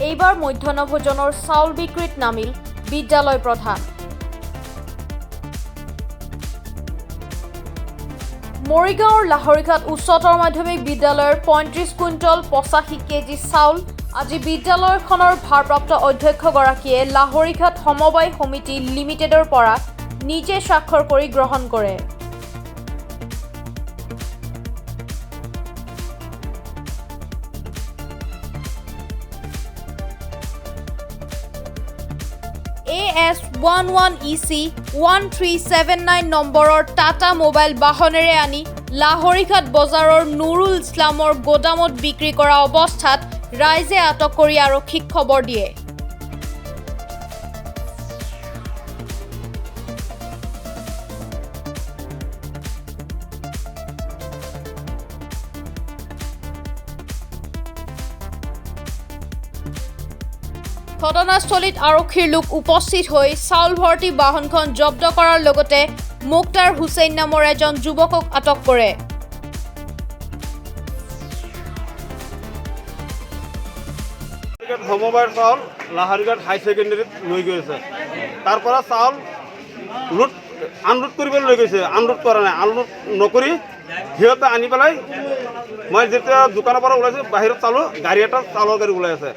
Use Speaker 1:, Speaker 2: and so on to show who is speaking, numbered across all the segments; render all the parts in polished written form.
Speaker 1: এইবাৰ মধ্যাহ্ন ভোজনৰ চাউল বিক্ৰীত নামিল বিদ্যালয় প্ৰধান। মৰিগাঁৱৰ লাহৰিঘাট উচ্চতৰ মাধ্যমিক বিদ্যালয়ৰ ৩৫ কুইণ্টল ৮৫ কেজি চাউল আজি বিদ্যালয়খনৰ ভাৰপ্ৰাপ্ত অধ্যক্ষগৰাকীয়ে লাহৰিঘাট সমবায় সমিতি লিমিটেডৰ পৰা নিজে স্বাক্ষৰ কৰি গ্ৰহণ কৰে। AS11EC 1379 নম্বৰৰ টাটা মোবাইল বাহনেৰে আনি লাহৰিঘাট বজাৰৰ নুৰুল ইছলামৰ গোদামত বিক্ৰী কৰা অৱস্থাত ৰাইজে আটক কৰি আৰক্ষীক খবৰ দিয়ে। ঘটনাস্থলীত আৰক্ষীৰ লোক উপস্থিত হৈ চাউল ভৰ্তি বাহনখন জব্দ কৰাৰ লগতে মুক্তাৰ হুছেইন নামৰ এজন যুৱকক আটক কৰে।
Speaker 2: সমবায়ৰ চাউল লাহৰিঘাট হাই ছেকেণ্ডেৰীত লৈ গৈছে। তাৰ পৰা চাউল আনলোড কৰিবলৈ লৈ গৈছে। আনলোড কৰা নাই, আনলোড নকৰি সিহঁতে আনি পেলাই মই যেতিয়া দোকানৰ পৰা ওলাইছোঁ বাহিৰত চালোঁ গাড়ী এটা চাউলৰ গাড়ী ওলাই আছে।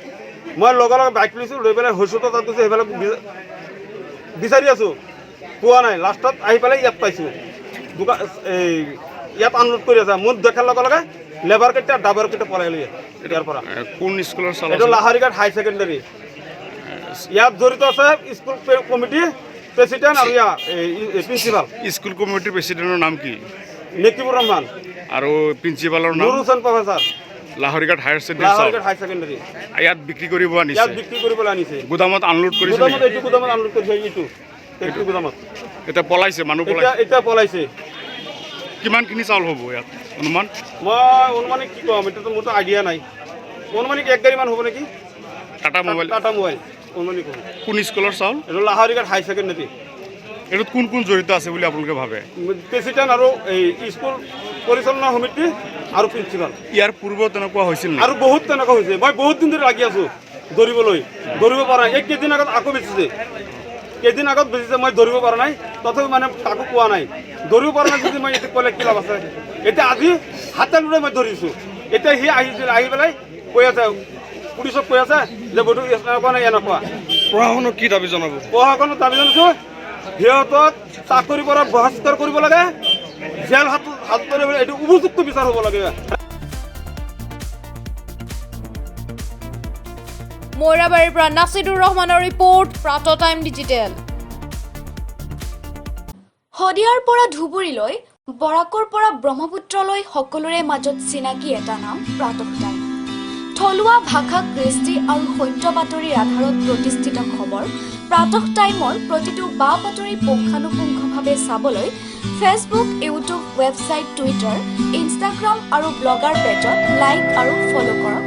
Speaker 2: মই লগে লগে বাইক লৈছোঁ, লৈ পেলাই হস্পিটেলত তাত গৈছোঁ, সেইবিলাক বিচাৰি আছোঁ, পোৱা নাই। লাষ্টত আহি পেলাই ইয়াত পাইছোঁ, দোকান ইয়াত আনলোড কৰি আছে। মোৰ দেখাৰ লগে লগে লেবাৰ কেইটা ডাবৰ কেইটা পলাই লৈ ইয়াৰ পৰা।
Speaker 3: কোন স্কুলৰ চাউল?
Speaker 2: এইটো লাহৰিঘাট হাই ছেকেণ্ডেৰী। ইয়াত জড়িত আছে স্কুল কমিটি প্ৰেচিডেণ্ট আৰু প্ৰিন্সিপাল।
Speaker 3: স্কুল কমিটিৰ প্ৰেচিডেণ্টৰ নাম কি?
Speaker 2: নেকিবুৰ ৰহমান।
Speaker 3: আৰু প্ৰিন্সিপালৰ নাম?
Speaker 2: Nur Hussain professor.
Speaker 3: Laharighat higher secondary. ইয়াত বিক্ৰী কৰিব আনিছে?
Speaker 2: ইয়াত বিক্ৰী কৰিবলৈ আনিছে।
Speaker 3: গুদামত আনলোড কৰিছে?
Speaker 2: এইটো গুদামত আনলোড কৰিছে। এইটো গুদামত
Speaker 3: এতিয়া পলাইছে মানুহ?
Speaker 2: এতিয়া পলাইছে।
Speaker 3: কিমানখিনি চাউল হ'ব ইয়াত অনুমান?
Speaker 2: মই অনুমানিক কি ক'ম, এতিয়াতো মোৰতো আইডিয়া নাই। অনুমানিক 1 গাড়ীমান হ'ব নেকি। টাটা মোবাইল অনুমানিক হ'ব।
Speaker 3: কোন স্কুলৰ চাউল?
Speaker 2: এইটো লাহৰিঘাট হাই ছেকেণ্ডেৰী।
Speaker 3: এইটোত কোন কোন জড়িত আছে বুলি আপোনালোকে ভাবে?
Speaker 2: প্ৰেচিডেণ্ট আৰু এই স্কুল পৰিচালনা সমিতি আৰু প্ৰিন্সিপাল।
Speaker 3: ইয়াৰ পূৰ্বেও তেনেকুৱা হৈছিল নেকি?
Speaker 2: আৰু বহুত তেনেকুৱা হৈছে। মই বহুত দিন ধৰি লাগি আছোঁ ধৰিব পৰা নাই। কেইদিন আগত আকৌ বেচিছে, মই ধৰিব পৰা নাই। তথাপি মানে কাকো কোৱা নাই, ধৰিব পৰা নাই। যদি মই এতিয়া ক'লে কি লাভ আছে। এতিয়া আজি হাতে লুৰে মই ধৰিছোঁ। এতিয়া সি আহিছিল, আহি পেলাই কৈ আছে, পুলিচক কৈ আছে যে বধু এনেকুৱা নাই এনেকুৱা।
Speaker 3: প্ৰশাসনক কি দাবী জনাব?
Speaker 2: প্ৰশাসনক দাবী জনাইছোঁ সিহঁতক চাকৰিৰ পৰা বহিষ্কাৰ কৰিব লাগে, জেল হাতত এইটো উপযুক্ত বিচাৰ হ'ব লাগে।
Speaker 1: মৈৰাবাৰীৰ পৰা নাছিদুৰ ৰহমানৰ ৰিপৰ্ট, প্ৰাত টাইম ডিজিটেল।
Speaker 4: শদিয়াৰ পৰা ধুবুৰীলৈ, বৰাকৰ পৰা ব্ৰহ্মপুত্ৰলৈ সকলোৰে মাজত চিনাকি এটা নাম প্ৰাত টাইম। থলুৱা ভাষা, কৃষ্টি আৰু সত্য বাতৰিৰ আধাৰত প্ৰতিষ্ঠিত খবৰ প্ৰাত টাইমৰ প্ৰতিটো বা বাতৰি পুংখানুপুংখভাৱে চাবলৈ Facebook, YouTube, website, Twitter, Instagram আৰু ব্লগাৰ পেজত লাইক আৰু ফ'ল' কৰক।